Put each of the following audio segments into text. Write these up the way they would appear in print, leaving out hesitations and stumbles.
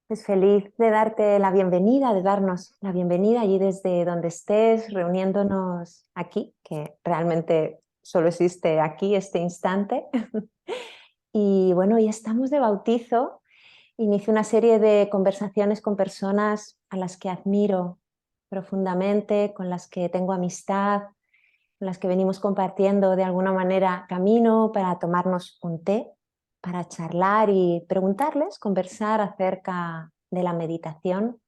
Pues feliz de darte la bienvenida, de darnos la bienvenida allí desde donde estés, reuniéndonos aquí, que realmente solo existe aquí este instante. Y bueno, ya estamos de bautizo. Inicio una serie de conversaciones con personas a las que admiro profundamente, con las que tengo amistad, con las que venimos compartiendo de alguna manera camino para tomarnos un té, para charlar y preguntarles, conversar acerca de la meditación,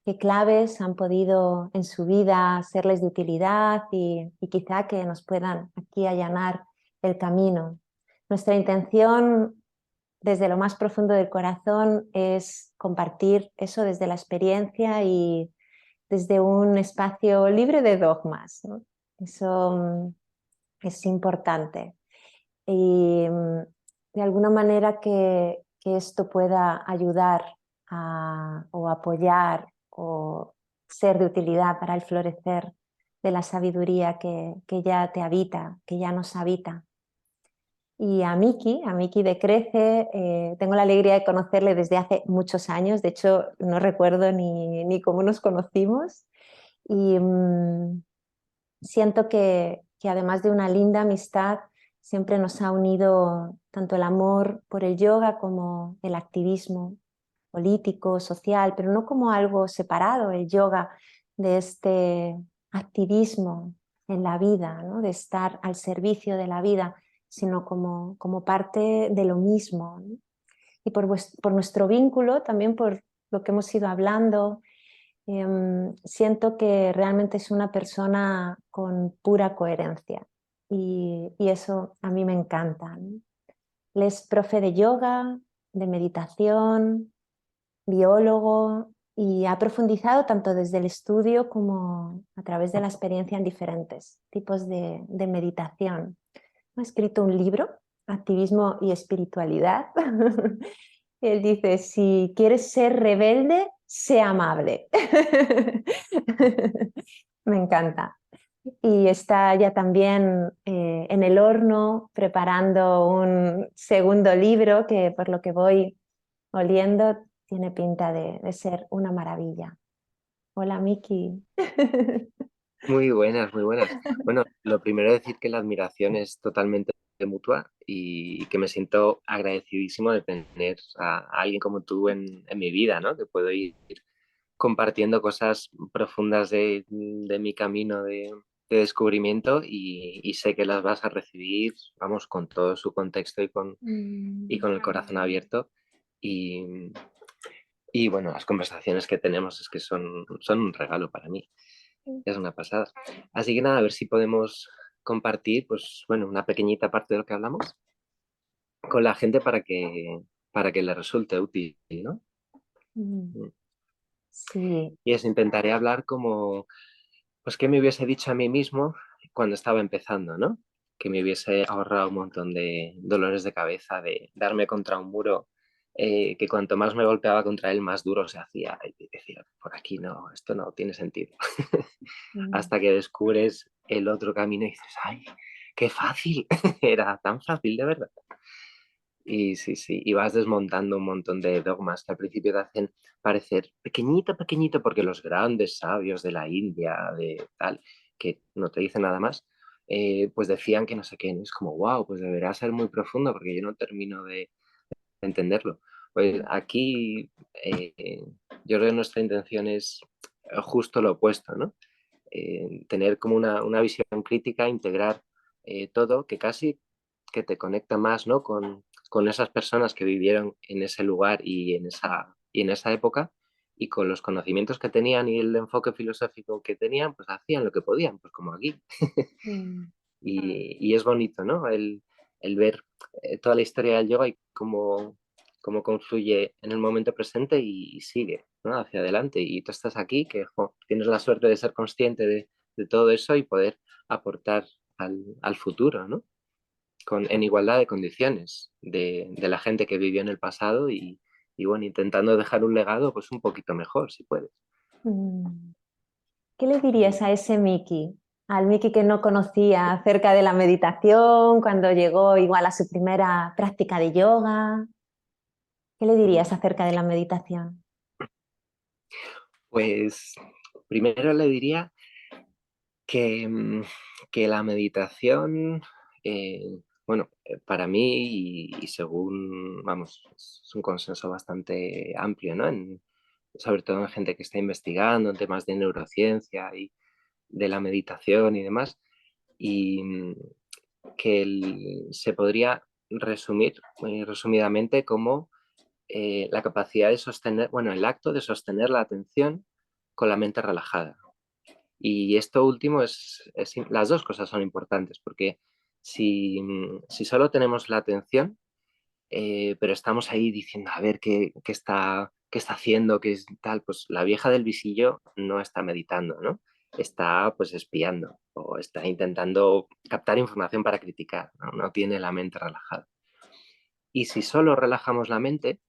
qué claves han podido en su vida serles de utilidad y quizá que nos puedan aquí allanar el camino. Nuestra intención desde lo más profundo del corazón es compartir eso desde la experiencia y desde un espacio libre de dogmas, ¿no? Eso es importante. Y de alguna manera que esto pueda ayudar o apoyar o ser de utilidad para el florecer de la sabiduría que ya te habita, que ya nos habita. Y a Miki de Crece, tengo la alegría de conocerle desde hace muchos años, de hecho no recuerdo ni cómo nos conocimos y siento que además de una linda amistad, siempre nos ha unido tanto el amor por el yoga como el activismo político, social, pero no como algo separado, el yoga de este activismo en la vida, ¿no? De estar al servicio de la vida, sino como parte de lo mismo, ¿no? Y por nuestro vínculo, también por lo que hemos ido hablando, siento que realmente es una persona con pura coherencia y eso a mí me encanta, ¿no? Él es profe de yoga, de meditación, biólogo y ha profundizado tanto desde el estudio como a través de la experiencia en diferentes tipos de meditación. Ha escrito un libro, Activismo y Espiritualidad. Él dice, si quieres ser rebelde, sé amable. Me encanta. Y está ya también en el horno preparando un segundo libro que por lo que voy oliendo tiene pinta de ser una maravilla. Hola, Miki. Muy buenas, muy buenas. Bueno, lo primero es decir que la admiración es totalmente mutua y que me siento agradecidísimo de tener a alguien como tú en mi vida, ¿no? Que puedo ir compartiendo cosas profundas de mi camino de descubrimiento y sé que las vas a recibir, vamos, con todo su contexto y con el corazón abierto. Y, y bueno, las conversaciones que tenemos es que son un regalo para mí. Es una pasada. Así que nada, a ver si podemos compartir, pues bueno, una pequeñita parte de lo que hablamos con la gente para que le resulte útil, ¿no? Mm, sí. Y eso, intentaré hablar como, pues, qué me hubiese dicho a mí mismo cuando estaba empezando, ¿no? Que me hubiese ahorrado un montón de dolores de cabeza, de darme contra un muro, que cuanto más me golpeaba contra él, más duro se hacía. Y decía, por aquí no, esto no tiene sentido. Mm, Hasta que descubres el otro camino y dices, ¡ay, qué fácil! Era tan fácil de verdad. Y sí, sí, y vas desmontando un montón de dogmas que al principio te hacen parecer pequeñito, pequeñito, porque los grandes sabios de la India, de tal, que no te dicen nada más, pues decían que no sé qué, ¿no? Es como, wow, pues deberá ser muy profundo porque yo no termino de entenderlo. Pues aquí yo creo que nuestra intención es justo lo opuesto, ¿no? Tener como una visión crítica, integrar todo, que casi que te conecta más, ¿no? Con esas personas que vivieron en ese lugar y en esa época y con los conocimientos que tenían y el enfoque filosófico que tenían, pues hacían lo que podían, pues como aquí. mm, Y es bonito, ¿no? El ver toda la historia del yoga y cómo confluye en el momento presente y sigue, ¿no? Hacia adelante. Y tú estás aquí, que jo, tienes la suerte de ser consciente de todo eso y poder aportar al futuro, ¿no? En igualdad de condiciones de la gente que vivió en el pasado y bueno, intentando dejar un legado pues un poquito mejor, si puedes. mm. ¿Qué le dirías a ese Miki? Al Miki que no conocía acerca de la meditación, cuando llegó igual a su primera práctica de yoga. ¿Qué le dirías acerca de la meditación? Pues primero le diría que, que la meditación, bueno, para mí y según, vamos, es un consenso bastante amplio, ¿no? Sobre todo en gente que está investigando en temas de neurociencia y de la meditación y demás, y que se podría resumir muy resumidamente como la capacidad de sostener, bueno, el acto de sostener la atención con la mente relajada. Y esto último las dos cosas son importantes, porque si solo tenemos la atención, pero estamos ahí diciendo, a ver qué está haciendo, qué es tal, pues la vieja del visillo no está meditando, ¿no? Está pues espiando o está intentando captar información para criticar, ¿no? No tiene la mente relajada. Y si solo relajamos la mente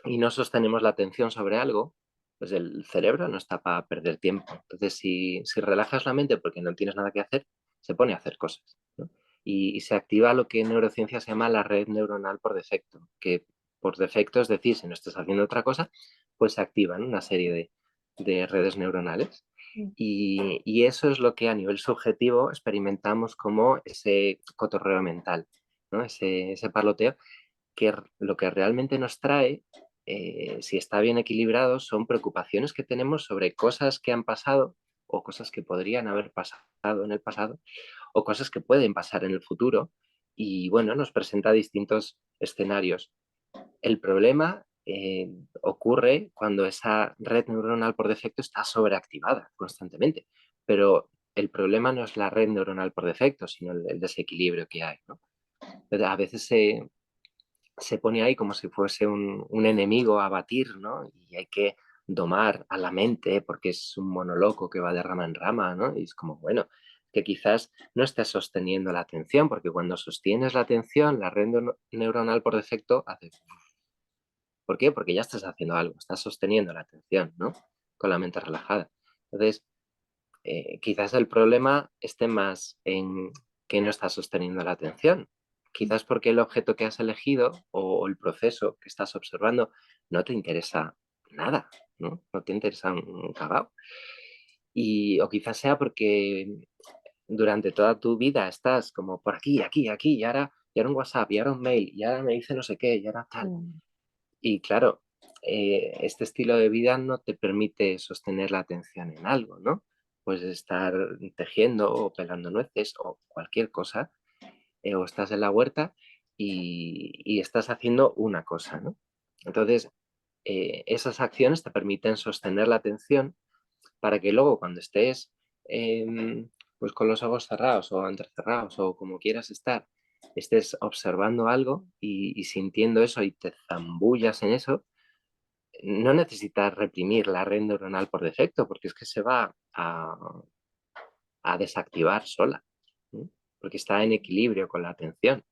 y no sostenemos la atención sobre algo, pues el cerebro no está para perder tiempo. Entonces, si relajas la mente porque no tienes nada que hacer, se pone a hacer cosas, ¿no? Y se activa lo que en neurociencia se llama la red neuronal por defecto, que por defecto es decir, si no estás haciendo otra cosa, pues se activan una serie de redes neuronales. Mm. Y eso es lo que a nivel subjetivo experimentamos como ese cotorreo mental, ¿no? Ese parloteo, que lo que realmente nos trae, si está bien equilibrado, son preocupaciones que tenemos sobre cosas que han pasado o cosas que podrían haber pasado en el pasado o cosas que pueden pasar en el futuro, y bueno, nos presenta distintos escenarios. El problema ocurre cuando esa red neuronal por defecto está sobreactivada constantemente, pero el problema no es la red neuronal por defecto, sino el desequilibrio que hay, ¿no? A veces se pone ahí como si fuese un enemigo a batir, ¿no? Y hay que domar a la mente porque es un monoloco que va de rama en rama, ¿no? Y es como, bueno, que quizás no estés sosteniendo la atención, porque cuando sostienes la atención, la red neuronal por defecto hace... ¿Por qué? Porque ya estás haciendo algo, estás sosteniendo la atención, ¿no? Con la mente relajada. Entonces, quizás el problema esté más en que no estás sosteniendo la atención. Quizás porque el objeto que has elegido o el proceso que estás observando no te interesa nada, ¿no? No te interesa un cagao. O quizás sea porque durante toda tu vida estás como por aquí, aquí, aquí, y ahora un WhatsApp, y ahora un mail, y ahora me dice no sé qué, y ahora tal. Mm. Y claro, este estilo de vida no te permite sostener la atención en algo, ¿no? Puedes estar tejiendo o pelando nueces o cualquier cosa, o estás en la huerta y estás haciendo una cosa, ¿no? Entonces, esas acciones te permiten sostener la atención para que luego cuando estés pues con los ojos cerrados o entrecerrados o como quieras estar, estés observando algo y sintiendo eso y te zambullas en eso, no necesitas reprimir la red neuronal por defecto, porque es que se va a desactivar sola, ¿no? Porque está en equilibrio con la atención.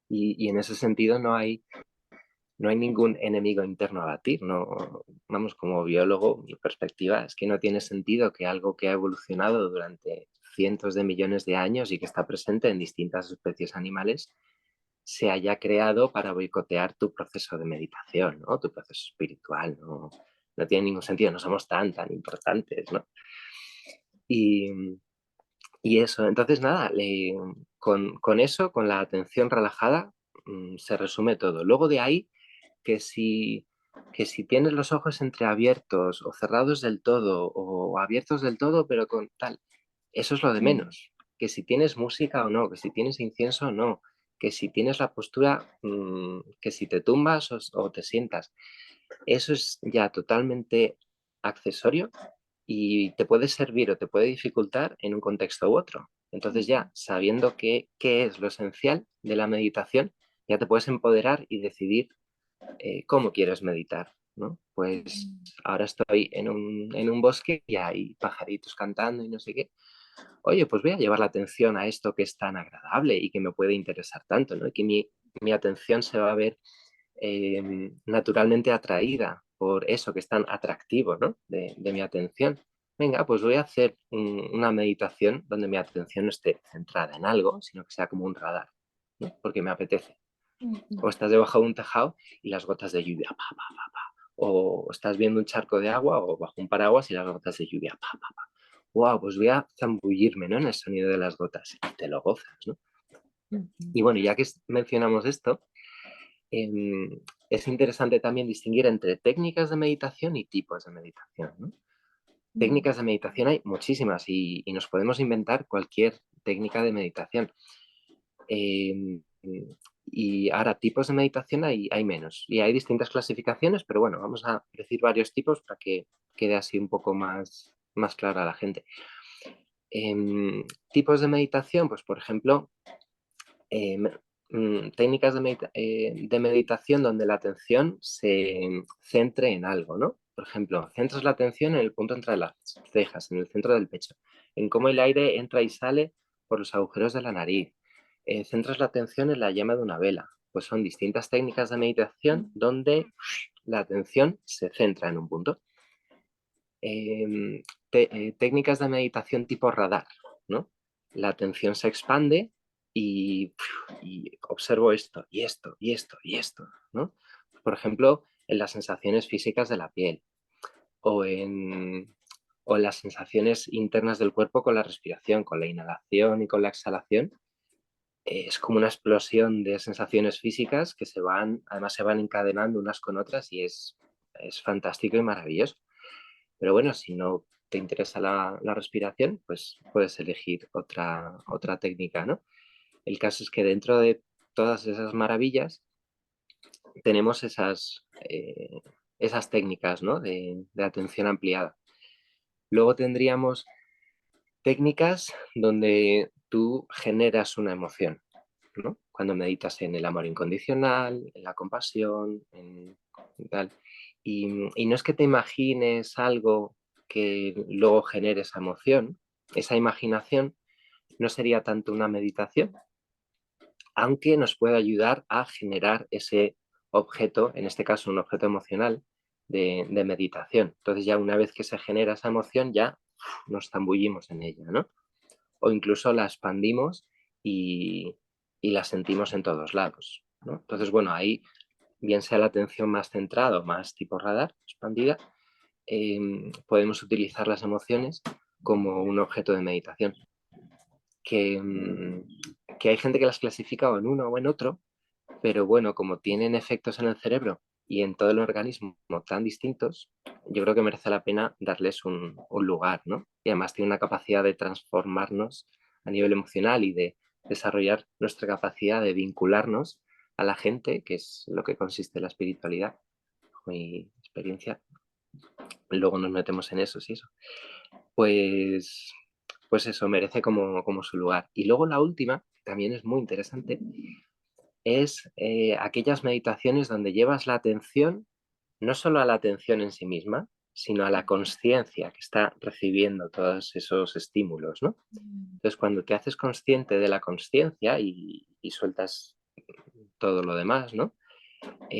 Y en ese sentido no hay ningún enemigo interno a batir. No, vamos, como biólogo, mi perspectiva es que no tiene sentido que algo que ha evolucionado durante cientos de millones de años y que está presente en distintas especies animales se haya creado para boicotear tu proceso de meditación, ¿no? Tu proceso espiritual. No tiene ningún sentido, no somos tan importantes, ¿no? Y, y eso, entonces nada, con eso, con la atención relajada, se resume todo. Luego de ahí, que si, que si tienes los ojos entreabiertos o cerrados del todo o abiertos del todo, pero con tal, eso es lo de Mm. menos. Que si tienes música o no, que si tienes incienso o no, que si tienes la postura, que si te tumbas o te sientas, eso es ya totalmente accesorio y te puede servir o te puede dificultar en un contexto u otro. Entonces ya sabiendo qué es lo esencial de la meditación, ya te puedes empoderar y decidir cómo quieres meditar, ¿no? Pues Mm. ahora estoy en un bosque y hay pajaritos cantando y no sé qué. Oye, pues voy a llevar la atención a esto que es tan agradable y que me puede interesar tanto, ¿no? Y que mi atención se va a ver naturalmente atraída por eso que es tan atractivo, ¿no? De mi atención. Venga, pues voy a hacer una meditación donde mi atención no esté centrada en algo, sino que sea como un radar, ¿no? Porque me apetece. Mm. O estás debajo de un tejado y las gotas de lluvia, pa, pa, pa, pa. o estás viendo un charco de agua o bajo un paraguas y las gotas de lluvia. Pa, pa, pa. Wow, pues voy a zambullirme, ¿no?, en el sonido de las gotas y te lo gozas, ¿no? Ujú. Y bueno, ya que mencionamos esto, es interesante también distinguir entre técnicas de meditación y tipos de meditación, ¿no? Técnicas de meditación hay muchísimas y nos podemos inventar cualquier técnica de meditación. Em, y ahora, tipos de meditación hay menos. Y hay distintas clasificaciones, pero bueno, vamos a decir varios tipos para que quede así un poco más clara a la gente. Tipos de meditación, pues por ejemplo, técnicas de meditación donde la atención se centre en algo, ¿no? Por ejemplo, centras la atención en el punto entre las cejas, en el centro del pecho, en cómo el aire entra y sale por los agujeros de la nariz. Centras la atención en la llama de una vela. Pues son distintas técnicas de meditación donde la atención se centra en un punto. Técnicas de meditación tipo radar, ¿no? La atención se expande y observo esto, y esto, y esto, y esto, ¿no? Por ejemplo, en las sensaciones físicas de la piel o o en las sensaciones internas del cuerpo con la respiración, con la inhalación y con la exhalación. Es como una explosión de sensaciones físicas que además se van encadenando unas con otras y es fantástico y maravilloso. Pero bueno, si no te interesa la respiración, pues puedes elegir otra técnica, ¿no? El caso es que dentro de todas esas maravillas tenemos esas técnicas, ¿no?, de atención ampliada. Luego tendríamos técnicas donde tú generas una emoción, ¿no? Cuando meditas en el amor incondicional, en la compasión, en tal. Y no es que te imagines algo que luego genere esa emoción, esa imaginación no sería tanto una meditación, aunque nos puede ayudar a generar ese objeto, en este caso un objeto emocional de meditación. Entonces ya una vez que se genera esa emoción ya nos zambullimos en ella, ¿no? O incluso la expandimos y la sentimos en todos lados, ¿no? Entonces, bueno, ahí, bien sea la atención más centrada o más tipo radar, expandida, podemos utilizar las emociones como un objeto de meditación. Que hay gente que las clasifica o en uno o en otro, pero bueno, como tienen efectos en el cerebro y en todo el organismo tan distintos, yo creo que merece la pena darles un lugar, ¿no? Y además tiene una capacidad de transformarnos a nivel emocional y de desarrollar nuestra capacidad de vincularnos a la gente, que es lo que consiste la espiritualidad, mi experiencia. Luego nos metemos en eso, sí, eso. Pues, pues eso, merece como su lugar. Y luego la última, que también es muy interesante, es aquellas meditaciones donde llevas la atención no solo a la atención en sí misma, sino a la consciencia que está recibiendo todos esos estímulos, ¿no? Entonces, cuando te haces consciente de la consciencia y sueltas todo lo demás, ¿no?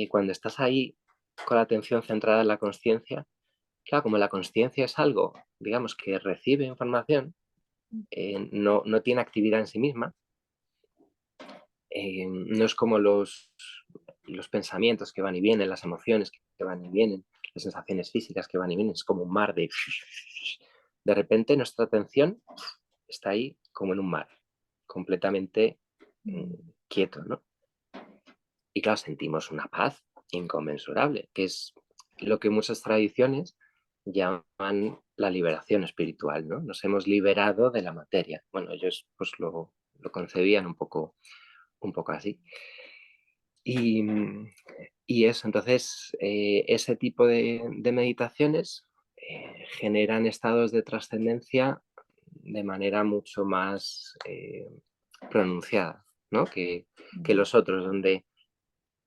Cuando estás ahí con la atención centrada en la consciencia, claro, como la consciencia es algo, digamos, que recibe información, no tiene actividad en sí misma, no es como los pensamientos que van y vienen, las emociones que van y vienen, las sensaciones físicas que van y vienen, es como un mar de... De repente nuestra atención está ahí como en un mar, completamente quieto, ¿no? Y claro, sentimos una paz inconmensurable, que es lo que muchas tradiciones llaman la liberación espiritual, ¿no? Nos hemos liberado de la materia. Bueno, ellos pues lo concebían un poco así. Y, y eso, entonces, ese tipo de meditaciones generan estados de trascendencia de manera mucho más pronunciada, ¿no? Que los otros, donde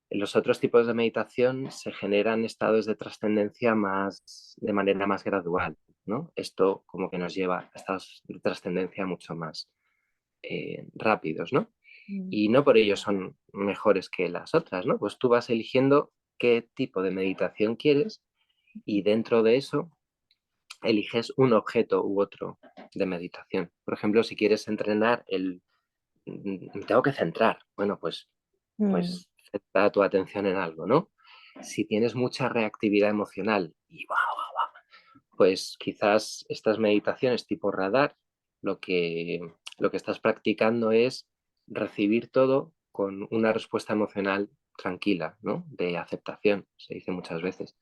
en los otros tipos de meditación se generan estados de trascendencia de manera más gradual, ¿no? Esto como que nos lleva a estados de trascendencia mucho más rápidos, ¿no? Y no por ello son mejores que las otras, ¿no? Pues tú vas eligiendo qué tipo de meditación quieres y dentro de eso eliges un objeto u otro de meditación. Por ejemplo, si quieres entrenar me tengo que centrar, bueno, pues centra tu atención en algo, ¿no? Si tienes mucha reactividad emocional y pues quizás estas meditaciones tipo radar, lo que, lo que estás practicando es recibir todo con una respuesta emocional tranquila, ¿no? De aceptación, se dice muchas veces.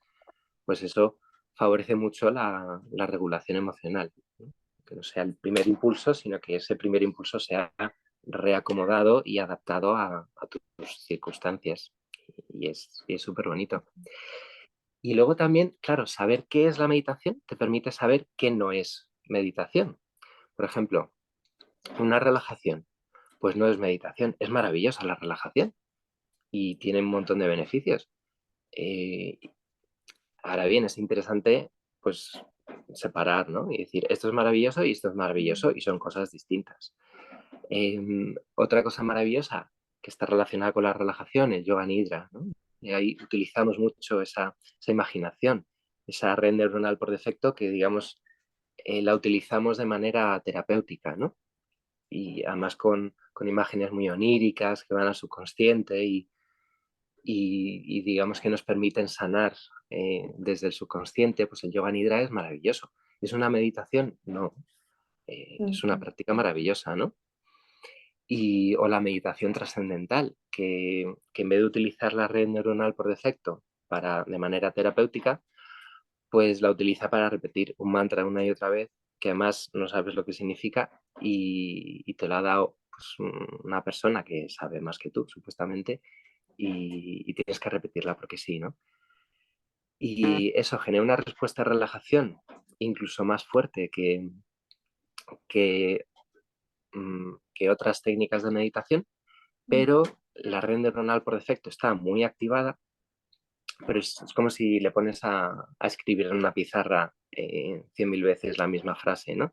Pues eso favorece mucho la regulación emocional, ¿no? Que no sea el primer impulso, sino que ese primer impulso sea reacomodado y adaptado a tus circunstancias. Y es súper bonito. Y luego también, claro, saber qué es la meditación te permite saber qué no es meditación. Por ejemplo, una relajación, pues no es meditación. Es maravillosa la relajación y tiene un montón de beneficios. Eh, Ahora bien, es interesante, pues, separar, ¿no? Y decir, esto es maravilloso y esto es maravilloso y son cosas distintas. Otra cosa maravillosa que está relacionada con la relajación, el yoga nidra, ¿no? Y ahí utilizamos mucho esa imaginación, esa red neuronal por defecto que, digamos, la utilizamos de manera terapéutica, ¿no? Y además con imágenes muy oníricas que van al subconsciente y digamos que nos permiten sanar desde el subconsciente, pues el yoga nidra es maravilloso. ¿Es una meditación? No, es una práctica maravillosa, ¿no? O la meditación trascendental, que en vez de utilizar la red neuronal por defecto de manera terapéutica, pues la utiliza para repetir un mantra una y otra vez, que además no sabes lo que significa y te lo ha dado pues, una persona que sabe más que tú, supuestamente, y tienes que repetirla porque sí, ¿no? Y eso genera una respuesta de relajación incluso más fuerte que, que otras técnicas de meditación, pero la red neuronal por defecto está muy activada, pero es como si le pones a escribir en una pizarra 100.000 veces la misma frase, ¿no?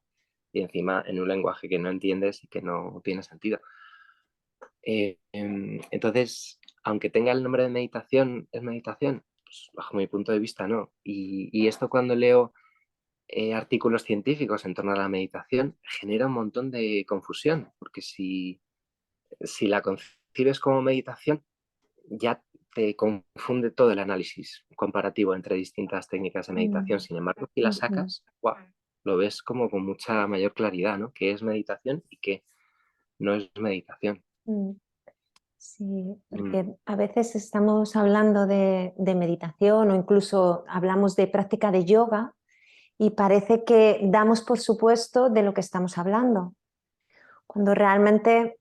Y encima en un lenguaje que no entiendes y que no tiene sentido. Entonces, aunque tenga el nombre de meditación, ¿es meditación? Pues, bajo mi punto de vista, no. Y esto cuando leo artículos científicos en torno a la meditación genera un montón de confusión, porque si la concibes como meditación, ya te confunde todo el análisis comparativo entre distintas técnicas de meditación. Sin embargo, si la sacas, ¡guau!, lo ves como con mucha mayor claridad, ¿no? ¿Qué es meditación y qué no es meditación? Sí, porque a veces estamos hablando de meditación o incluso hablamos de práctica de yoga y parece que damos por supuesto de lo que estamos hablando, cuando realmente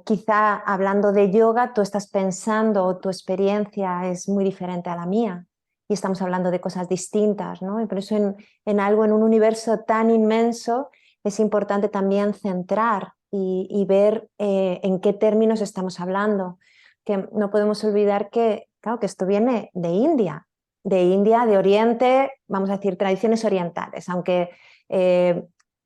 quizá hablando de yoga tú estás pensando o tu experiencia es muy diferente a la mía y estamos hablando de cosas distintas, ¿no? Y por eso en algo, en un universo tan inmenso, es importante también centrar y ver en qué términos estamos hablando, que no podemos olvidar que, claro, que esto viene de India, de Oriente, vamos a decir tradiciones orientales, aunque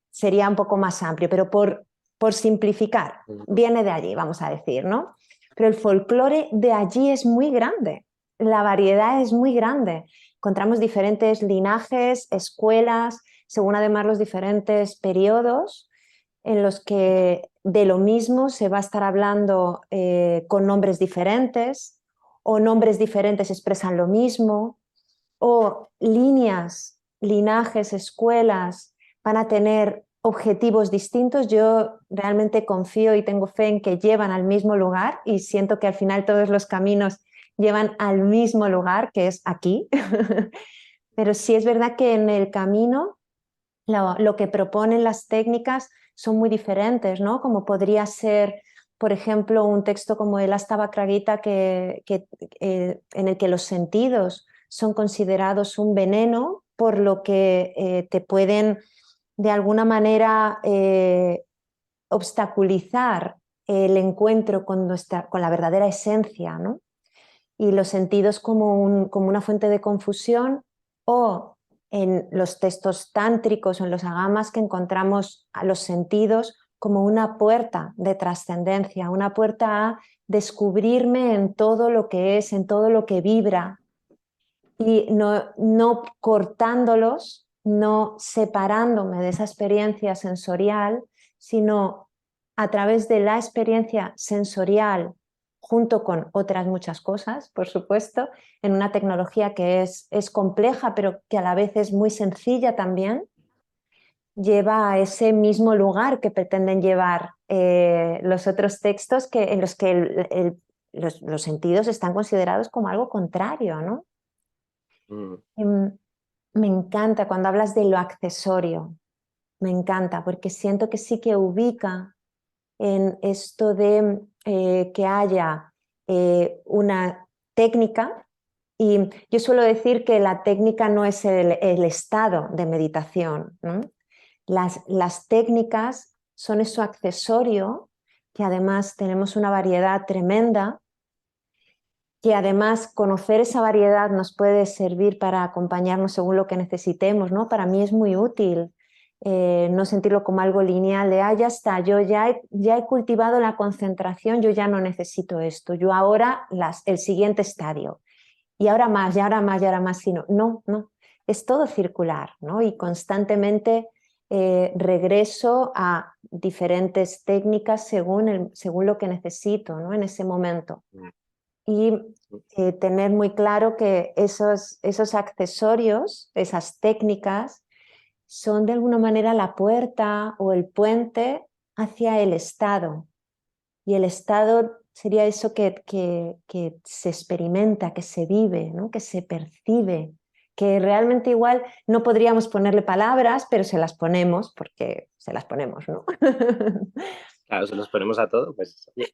sería un poco más amplio, pero por simplificar, viene de allí, vamos a decir, ¿no? Pero el folclore de allí es muy grande, la variedad es muy grande. Encontramos diferentes linajes, escuelas, según además los diferentes periodos en los que de lo mismo se va a estar hablando con nombres diferentes, o nombres diferentes expresan lo mismo, o líneas, linajes, escuelas van a tener objetivos distintos. Yo realmente confío y tengo fe en que llevan al mismo lugar y siento que al final todos los caminos llevan al mismo lugar, que es aquí. Pero sí es verdad que en el camino lo que proponen las técnicas son muy diferentes, ¿no? Como podría ser, por ejemplo, un texto como el Astavakragita en el que los sentidos son considerados un veneno, por lo que te pueden de alguna manera obstaculizar el encuentro con la verdadera esencia, ¿no? Y los sentidos como una fuente de confusión, o en los textos tántricos o en los agamas que encontramos a los sentidos como una puerta de trascendencia, una puerta a descubrirme en todo lo que es, en todo lo que vibra, y no cortándolos, no separándome de esa experiencia sensorial, sino a través de la experiencia sensorial junto con otras muchas cosas, por supuesto, en una tecnología que es compleja, pero que a la vez es muy sencilla también, lleva a ese mismo lugar que pretenden llevar los otros textos en los que los sentidos están considerados como algo contrario, ¿no? Mm, Me encanta cuando hablas de lo accesorio, me encanta, porque siento que sí que ubica en esto de que haya una técnica, y yo suelo decir que la técnica no es el estado de meditación, ¿no? Las técnicas son eso accesorio, que además tenemos una variedad tremenda, que además conocer esa variedad nos puede servir para acompañarnos según lo que necesitemos, ¿no? Para mí es muy útil no sentirlo como algo lineal, de, ya está, yo ya he cultivado la concentración, yo ya no necesito esto, yo ahora el siguiente estadio, y ahora más, y ahora más, y ahora más, sino, no, no, es todo circular, ¿no? Y constantemente regreso a diferentes técnicas según lo que necesito, ¿no? En ese momento. mm, Y mm, tener muy claro que esos accesorios, esas técnicas, son de alguna manera la puerta o el puente hacia el estado. Y el estado sería eso que se experimenta, que se vive, ¿no? Que se percibe, que realmente igual no podríamos ponerle palabras, pero se las ponemos porque se las ponemos, ¿no? claro, si nos ponemos a todo, pues oye.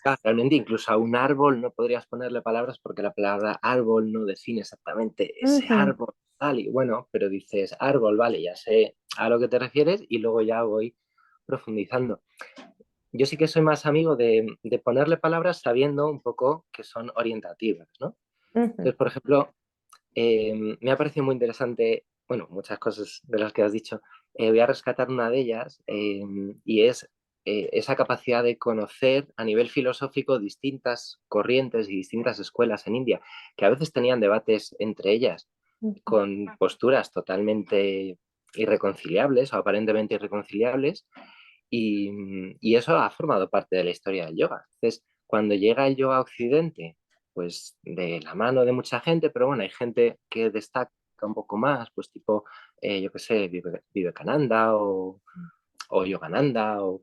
Claro, realmente incluso a un árbol no podrías ponerle palabras porque la palabra árbol no define exactamente ese Ujú, árbol, tal y bueno, pero dices árbol, vale, ya sé a lo que te refieres y luego ya voy profundizando. Yo sí que soy más amigo de ponerle palabras sabiendo un poco que son orientativas, ¿no? ujú, Entonces, por ejemplo, me ha parecido muy interesante, bueno, muchas cosas de las que has dicho. Voy a rescatar una de ellas y es esa capacidad de conocer a nivel filosófico distintas corrientes y distintas escuelas en India, que a veces tenían debates entre ellas ujú. con posturas totalmente irreconciliables o aparentemente irreconciliables, y eso ha formado parte de la historia del yoga. Entonces, cuando llega el yoga a Occidente, pues de la mano de mucha gente, pero bueno, hay gente que destaca un poco más, pues tipo, yo qué sé, Vivekananda o Yogananda, o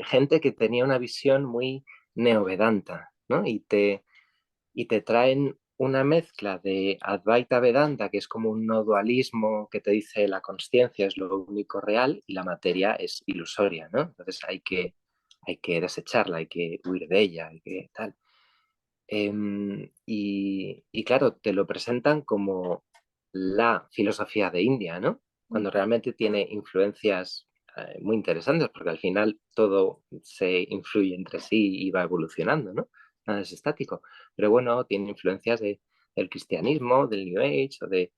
gente que tenía una visión muy neovedanta, ¿no? Y te traen una mezcla de Advaita Vedanta, que es como un no dualismo que te dice la consciencia es lo único real y la materia es ilusoria, ¿no? Entonces hay que desecharla, hay que huir de ella, hay que tal. Y claro, te lo presentan como la filosofía de India, ¿no? Cuando realmente tiene influencias muy interesantes, porque al final todo se influye entre sí y va evolucionando, ¿no? Nada es estático. Pero bueno, tiene influencias del cristianismo, del New Age o de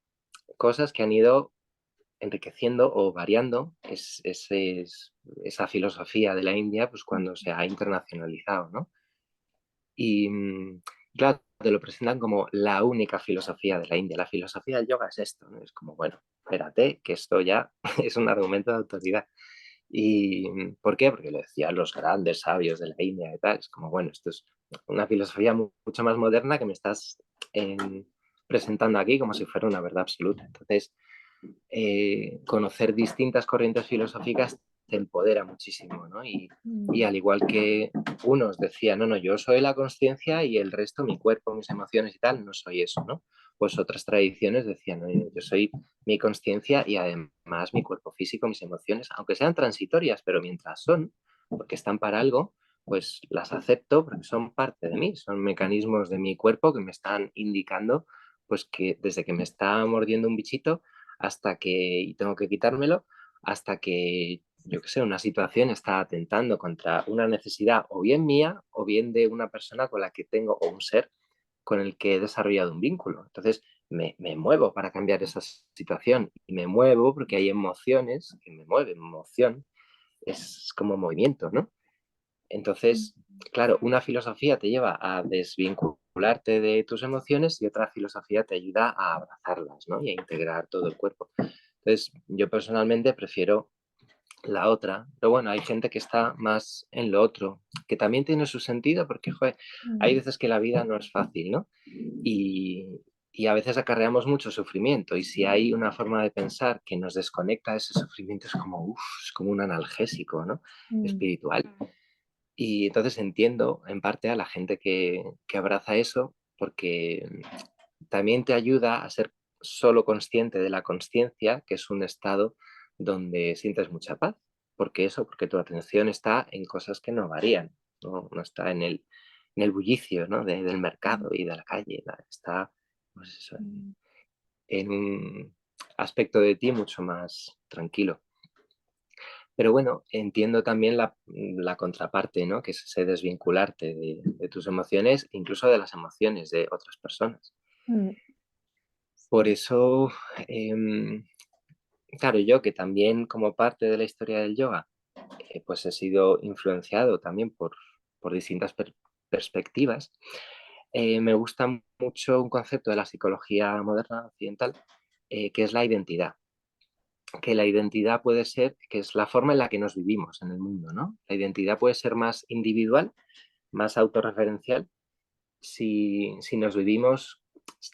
cosas que han ido enriqueciendo o variando esa filosofía de la India, pues cuando se ha internacionalizado, ¿no? Y claro, te lo presentan como la única filosofía de la India. La filosofía del yoga es esto, ¿no? Es como, bueno, espérate, que esto ya es un argumento de autoridad. ¿Y por qué? Porque lo decían los grandes sabios de la India y tal. Es como, bueno, esto es una filosofía mucho más moderna que me estás em, presentando aquí como si fuera una verdad absoluta. Entonces, conocer distintas corrientes filosóficas te empodera muchísimo, ¿no? Y al igual que unos decían, no, no, yo soy la conciencia y el resto, mi cuerpo, mis emociones y tal, no soy eso, ¿no? Pues otras tradiciones decían, no, yo soy mi conciencia y además mi cuerpo físico, mis emociones, aunque sean transitorias, pero mientras son, porque están para algo, pues las acepto porque son parte de mí, son mecanismos de mi cuerpo que me están indicando, pues que desde que me está mordiendo un bichito hasta que, y tengo que quitármelo, hasta que, yo qué sé, una situación está atentando contra una necesidad o bien mía o bien de una persona con la que tengo, o un ser con el que he desarrollado un vínculo. Entonces, me muevo para cambiar esa situación y me muevo porque hay emociones que me mueven. Emoción es como movimiento, ¿no? Entonces, claro, una filosofía te lleva a desvincularte de tus emociones y otra filosofía te ayuda a abrazarlas, ¿no? Y a integrar todo el cuerpo. Entonces, yo personalmente prefiero la otra. Pero bueno, hay gente que está más en lo otro, que también tiene su sentido porque, joder, hay veces que la vida no es fácil, ¿no? Y, y a veces acarreamos mucho sufrimiento y si hay una forma de pensar que nos desconecta de ese sufrimiento es como, uf, es como un analgésico, ¿no? Espiritual. Y entonces entiendo en parte a la gente que abraza eso porque también te ayuda a ser solo consciente de la consciencia, que es un estado donde sientes mucha paz. Porque eso, porque tu atención está en cosas que no varían, no está en el bullicio, ¿no? Del mercado y de la calle, ¿no? Está pues eso, en un aspecto de ti mucho más tranquilo. Pero bueno, entiendo también la contraparte, ¿no? Que es ese desvincularte de tus emociones, incluso de las emociones de otras personas. Por eso, em, claro, yo que también como parte de la historia del yoga, pues he sido influenciado también por distintas perspectivas, me gusta mucho un concepto de la psicología moderna occidental, que es la identidad. Que la identidad puede ser, que es la forma en la que nos vivimos en el mundo, ¿no? La identidad puede ser más individual, más autorreferencial, si nos vivimos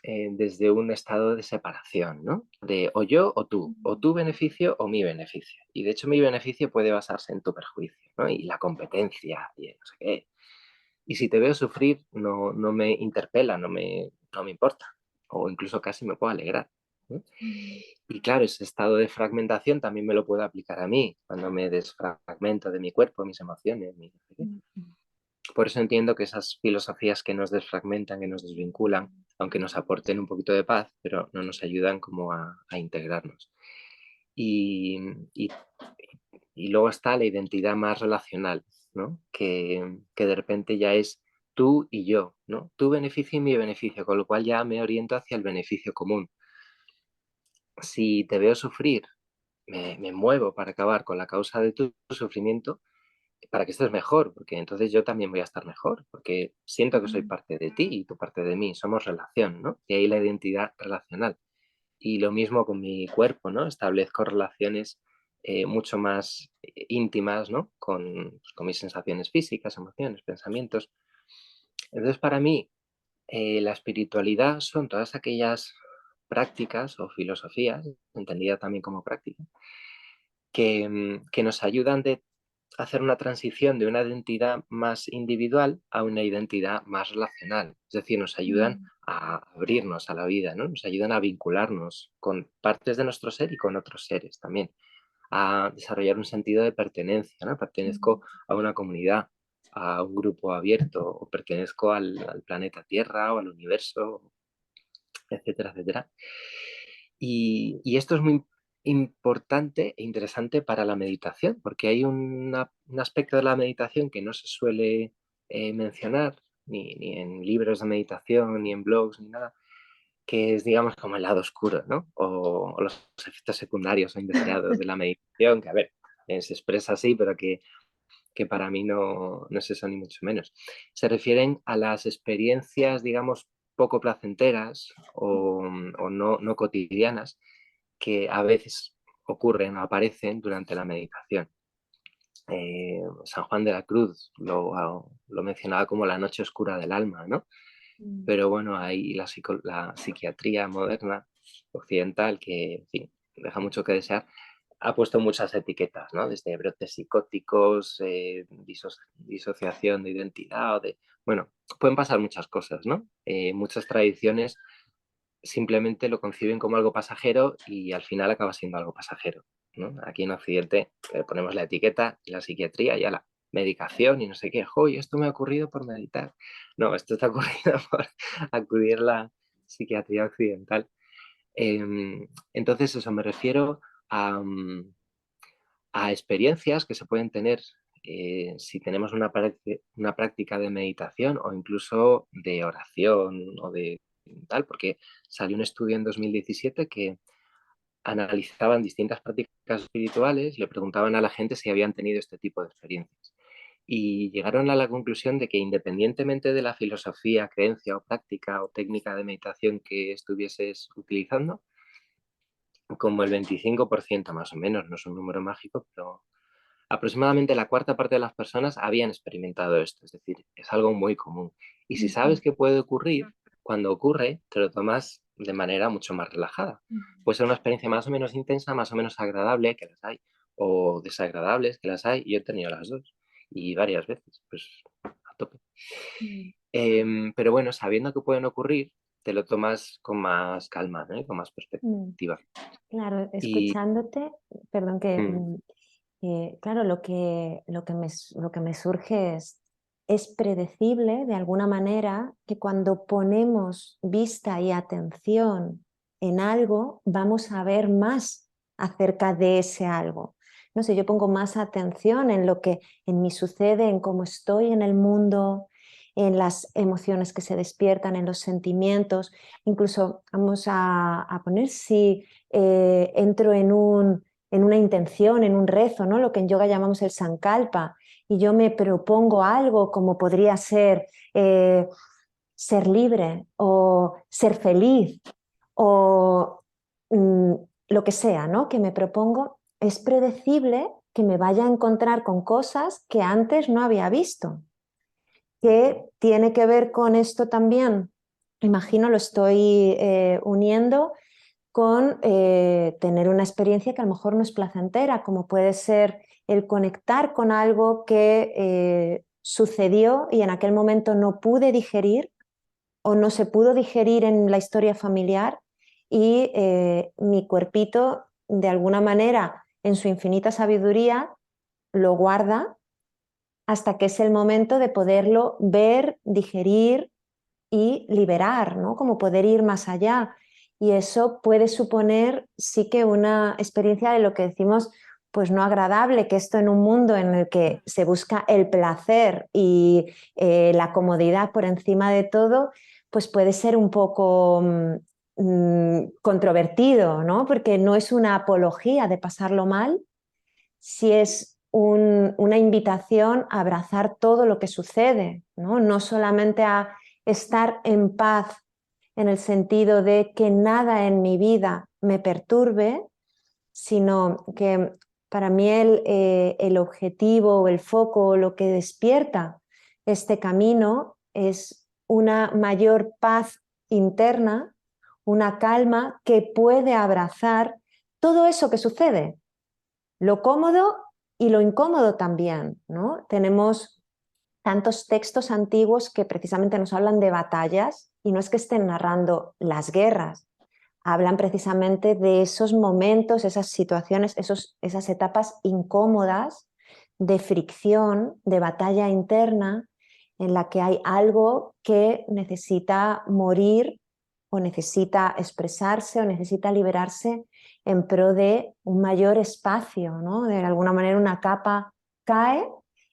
desde un estado de separación, ¿no? De o yo o tu beneficio o mi beneficio. Y de hecho mi beneficio puede basarse en tu perjuicio, ¿no? Y la competencia y no sé qué. Y si te veo sufrir, no me interpela, no me importa. O incluso casi me puedo alegrar, ¿no? Y claro, ese estado de fragmentación también me lo puedo aplicar a mí, cuando me desfragmento de mi cuerpo, mis emociones. Por eso entiendo que esas filosofías que nos desfragmentan, que nos desvinculan, aunque nos aporten un poquito de paz, pero no nos ayudan como a integrarnos. Y, y, y luego está la identidad más relacional, ¿no? Que de repente ya es tú y yo, ¿no? Tu beneficio y mi beneficio, con lo cual ya me oriento hacia el beneficio común. Si te veo sufrir, me muevo para acabar con la causa de tu sufrimiento para que estés mejor, porque entonces yo también voy a estar mejor, porque siento que soy parte de ti y tú parte de mí, somos relación, ¿no? Y ahí la identidad relacional. Y lo mismo con mi cuerpo, ¿no? Establezco relaciones mucho más íntimas, ¿no? Con mis sensaciones físicas, emociones, pensamientos. Entonces, para mí, la espiritualidad son todas aquellas prácticas o filosofías, entendida también como práctica, que nos ayudan de hacer una transición de una identidad más individual a una identidad más relacional. Es decir, nos ayudan a abrirnos a la vida, ¿no? Nos ayudan a vincularnos con partes de nuestro ser y con otros seres también, a desarrollar un sentido de pertenencia, ¿no? Pertenezco a una comunidad, a un grupo abierto, o pertenezco al planeta Tierra o al universo, etcétera, etcétera. Y esto es muy importante e interesante para la meditación, porque hay un aspecto de la meditación que no se suele mencionar ni en libros de meditación, ni en blogs, ni nada, que es, digamos, como el lado oscuro, ¿no? O los efectos secundarios o indeseados de la meditación, que, a ver, se expresa así, pero que para mí no es eso ni mucho menos. Se refieren a las experiencias, digamos, poco placenteras o no cotidianas que a veces ocurren o aparecen durante la meditación. San Juan de la Cruz lo mencionaba como la noche oscura del alma, ¿no? Pero bueno, hay la psiquiatría moderna, occidental, que en fin, deja mucho que desear, ha puesto muchas etiquetas, ¿no? Desde brotes psicóticos, disociación de identidad, bueno, pueden pasar muchas cosas, ¿no? Muchas tradiciones simplemente lo conciben como algo pasajero y al final acaba siendo algo pasajero, ¿no? Aquí en Occidente le ponemos la etiqueta, la psiquiatría y a la medicación y no sé qué. ¡Joy! Esto me ha ocurrido por meditar. No, esto está ocurrido por acudir a la psiquiatría occidental. Entonces, eso me refiero a, a experiencias que se pueden tener si tenemos una práctica de meditación o incluso de oración o de tal, porque salió un estudio en 2017 que analizaban distintas prácticas espirituales, le preguntaban a la gente si habían tenido este tipo de experiencias. Y llegaron a la conclusión de que independientemente de la filosofía, creencia o práctica o técnica de meditación que estuvieses utilizando, como el 25% más o menos, no es un número mágico, pero aproximadamente la cuarta parte de las personas habían experimentado esto, es decir, es algo muy común. Y si Ujú, sabes que puede ocurrir, cuando ocurre, te lo tomas de manera mucho más relajada. Puede ser una experiencia más o menos intensa, más o menos agradable, que las hay, o desagradables, que las hay. Yo he tenido las dos y varias veces, pues a tope. ujú. Pero bueno, sabiendo que pueden ocurrir, te lo tomas con más calma, ¿no? Con más Mm, perspectiva. claro, Y escuchándote, perdón que, mm, claro, lo que me surge es predecible de alguna manera que cuando ponemos vista y atención en algo, vamos a ver más acerca de ese algo. No sé, yo pongo más atención en lo que en mí sucede, en cómo estoy en el mundo, en las emociones que se despiertan, en los sentimientos. Incluso vamos a poner si entro en una intención, en un rezo, ¿no? Lo que en yoga llamamos el sankalpa, y yo me propongo algo como podría ser ser libre o ser feliz o mm, lo que sea, ¿no? Que me propongo, es predecible que me vaya a encontrar con cosas que antes no había visto. ¿Qué tiene que ver con esto también? Imagino lo estoy uniendo con tener una experiencia que a lo mejor no es placentera, como puede ser el conectar con algo que sucedió y en aquel momento no pude digerir o no se pudo digerir en la historia familiar y mi cuerpito, de alguna manera, en su infinita sabiduría, lo guarda hasta que es el momento de poderlo ver, digerir y liberar, ¿no? Como poder ir más allá. Y eso puede suponer sí que una experiencia de lo que decimos, pues no agradable, que esto en un mundo en el que se busca el placer y la comodidad por encima de todo, pues puede ser un poco controvertido, ¿no? Porque no es una apología de pasarlo mal, si es una invitación a abrazar todo lo que sucede, ¿no? No solamente a estar en paz en el sentido de que nada en mi vida me perturbe, sino que para mí el objetivo o el foco o lo que despierta este camino es una mayor paz interna, una calma que puede abrazar todo eso que sucede, lo cómodo y lo incómodo también, ¿no? Tenemos tantos textos antiguos que precisamente nos hablan de batallas y no es que estén narrando las guerras, hablan precisamente de esos momentos, esas situaciones, esas etapas incómodas de fricción, de batalla interna, en la que hay algo que necesita morir o necesita expresarse o necesita liberarse en pro de un mayor espacio, ¿no? De alguna manera una capa cae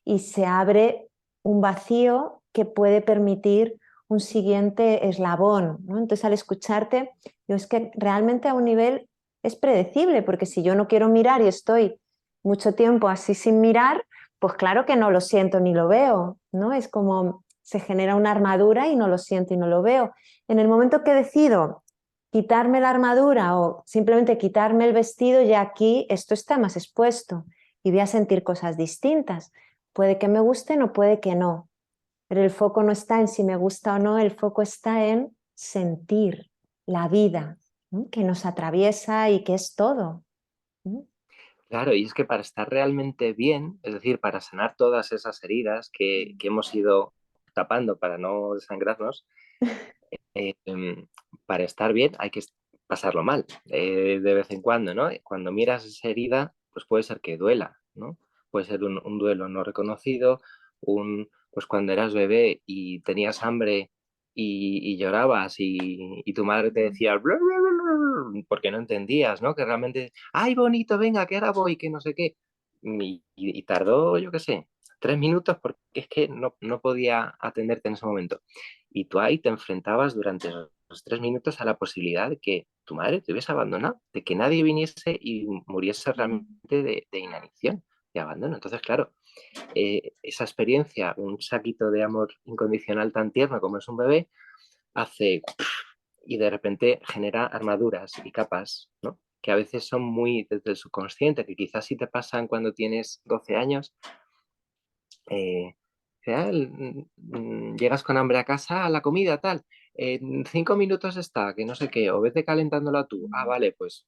y se abre un vacío que puede permitir un siguiente eslabón, ¿no? Entonces, al escucharte, yo es que realmente a un nivel es predecible, porque si yo no quiero mirar y estoy mucho tiempo así sin mirar, pues claro que no lo siento ni lo veo, ¿no? Es como se genera una armadura y no lo siento y no lo veo. En el momento que decido quitarme la armadura o simplemente quitarme el vestido, ya aquí esto está más expuesto y voy a sentir cosas distintas. Puede que me gusten o puede que no, pero el foco no está en si me gusta o no, el foco está en sentir la vida, ¿no? Que nos atraviesa y que es todo, ¿no? claro, y es que para estar realmente bien, es decir, para sanar todas esas heridas que hemos ido tapando para no desangrarnos, eh, em, para estar bien hay que pasarlo mal de vez en cuando, ¿no? Cuando miras esa herida, pues puede ser que duela, ¿no? Puede ser un duelo no reconocido, pues cuando eras bebé y tenías hambre y llorabas y tu madre te decía "Bla, bla, bla, bla", bla", porque no entendías, ¿no? Que realmente, ay, bonito, venga, que ahora voy, que no sé qué. Y tardó, yo qué sé, 3 minutos porque es que no podía atenderte en ese momento. Y tú ahí te enfrentabas durante los 3 minutos a la posibilidad de que tu madre te hubiese abandonado, de que nadie viniese y muriese realmente de inanición, de abandono. Entonces, claro, esa experiencia, un saquito de amor incondicional tan tierno como es un bebé, hace y de repente genera armaduras y capas, ¿no? que a veces son muy desde el subconsciente, que quizás si te pasan cuando tienes 12 años, eh, llegas con hambre a casa, a la comida, tal, en 5 minutos está, que no sé qué, o vete calentándola tú, vale, pues,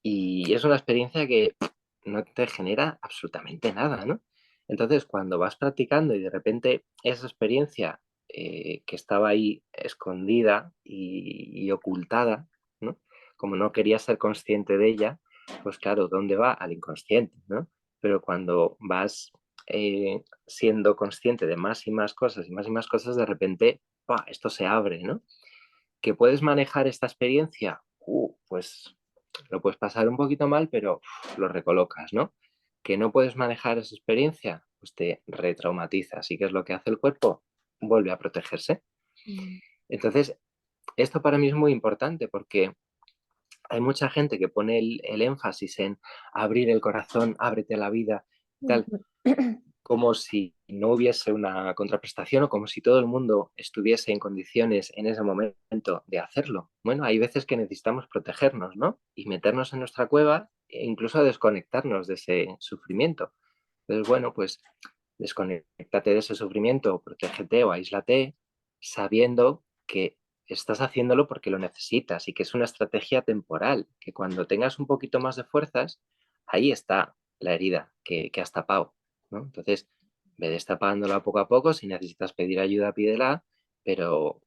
y es una experiencia que no te genera absolutamente nada, ¿no? Entonces, cuando vas practicando y de repente esa experiencia que estaba ahí escondida y ocultada, ¿no? Como no quería ser consciente de ella, pues claro, ¿dónde va? Al inconsciente, ¿no? Pero cuando vas siendo consciente de más y más cosas y más y más cosas, de repente, ¡pah!, esto se abre, ¿no? ¿Que puedes manejar esta experiencia? Pues lo puedes pasar un poquito mal, pero lo recolocas, ¿no? ¿Que no puedes manejar esa experiencia? Pues te retraumatizas. ¿Y qué es lo que hace el cuerpo? Vuelve a protegerse. Mm. Entonces, esto para mí es muy importante porque hay mucha gente que pone el énfasis en abrir el corazón, ábrete a la vida, tal, Ujú. como si no hubiese una contraprestación o como si todo el mundo estuviese en condiciones en ese momento de hacerlo. Bueno, hay veces que necesitamos protegernos, ¿no? Y meternos en nuestra cueva e incluso desconectarnos de ese sufrimiento. Entonces, bueno, pues desconéctate de ese sufrimiento, protégete o aíslate sabiendo que estás haciéndolo porque lo necesitas y que es una estrategia temporal, que cuando tengas un poquito más de fuerzas, ahí está la herida que has tapado, ¿no? Entonces, ve destapándola poco a poco, si necesitas pedir ayuda, pídela, pero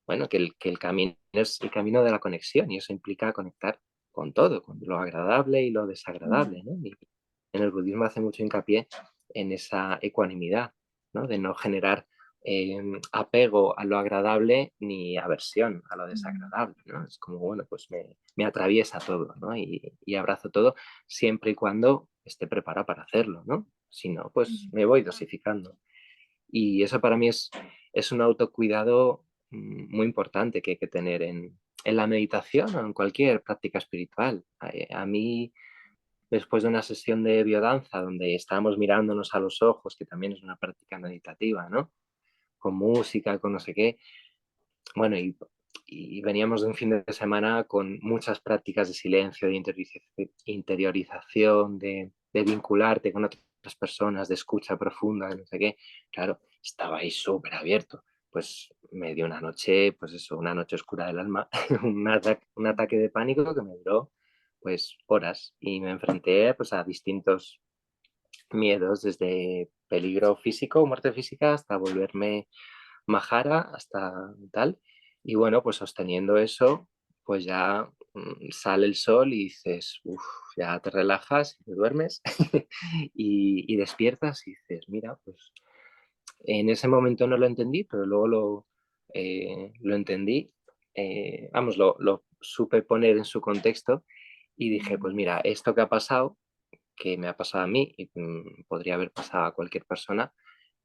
bueno, que el camino es el camino de la conexión y eso implica conectar con todo, con lo agradable y lo desagradable, ¿no? Y en el budismo hace mucho hincapié en esa ecuanimidad, ¿no? De no generar apego a lo agradable ni aversión a lo Mm. desagradable, ¿no? Es como, bueno, pues me atraviesa todo, ¿no? Y abrazo todo siempre y cuando esté preparado para hacerlo, ¿no? Si no, pues Mm. me voy dosificando. Y eso para mí es un autocuidado muy importante que hay que tener en la meditación o en cualquier práctica espiritual. A mí, después de una sesión de biodanza donde estábamos mirándonos a los ojos, que también es una práctica meditativa, ¿no? Con música, con no sé qué. Bueno, y veníamos de un fin de semana con muchas prácticas de silencio, de interiorización, de vincularte con otras personas, de escucha profunda, de no sé qué. Claro, estaba ahí súper abierto. Pues me dio una noche, pues eso, una noche oscura del alma, un ataque de pánico que me duró pues horas y me enfrenté pues a distintos miedos, desde peligro físico, muerte física, hasta volverme majara, hasta tal. Y bueno, pues sosteniendo eso, pues ya sale el sol y dices, uff, ya te relajas y te duermes y despiertas y dices, mira, pues en ese momento no lo entendí, pero luego lo entendí, vamos, lo supe poner en su contexto y dije, pues mira, esto que ha pasado, que me ha pasado a mí y podría haber pasado a cualquier persona,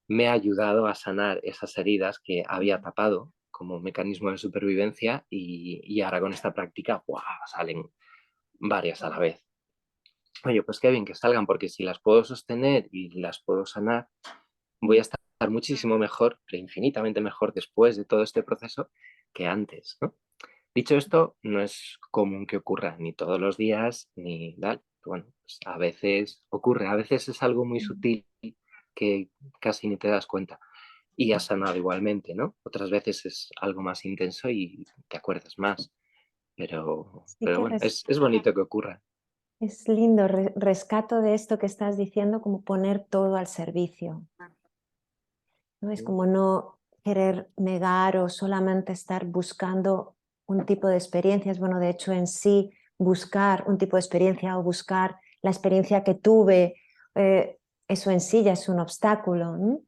me ha ayudado a sanar esas heridas que había tapado como mecanismo de supervivencia y ahora con esta práctica ¡guau!, salen varias a la vez. Oye, pues qué bien que salgan, porque si las puedo sostener y las puedo sanar, voy a estar muchísimo mejor, pero infinitamente mejor después de todo este proceso que antes, ¿no? Dicho esto, no es común que ocurra ni todos los días ni tal. Bueno, pues a veces ocurre, a veces es algo muy Mm. sutil que casi ni te das cuenta y has sanado igualmente, ¿no? Otras veces es algo más intenso y te acuerdas más, Sí pero que bueno, es bonito que ocurra. es lindo, rescato de esto que estás diciendo, como poner todo al servicio, ¿no? Es Mm, como no querer negar o solamente estar buscando un tipo de experiencias. Bueno, de hecho, en sí, buscar un tipo de experiencia o buscar la experiencia que tuve, eso en sí ya es un obstáculo, ¿no?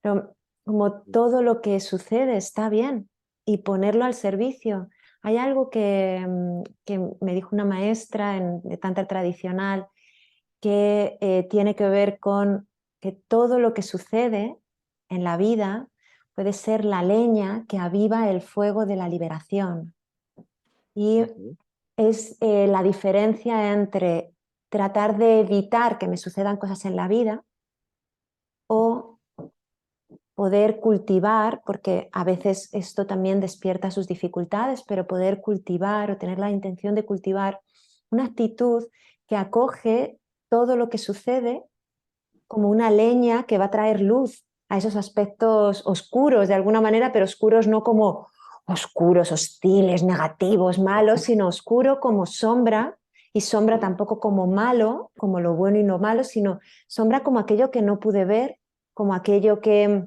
Pero como todo lo que sucede está bien y ponerlo al servicio. Hay algo que me dijo una maestra de Tantra tradicional que tiene que ver con que todo lo que sucede en la vida puede ser la leña que aviva el fuego de la liberación. Y ujú, es la diferencia entre tratar de evitar que me sucedan cosas en la vida o poder cultivar, porque a veces esto también despierta sus dificultades, pero poder cultivar o tener la intención de cultivar una actitud que acoge todo lo que sucede como una leña que va a traer luz a esos aspectos oscuros de alguna manera, pero oscuros no como oscuros, hostiles, negativos, malos, sino oscuro como sombra, y sombra tampoco como malo, como lo bueno y lo malo, sino sombra como aquello que no pude ver, como aquello que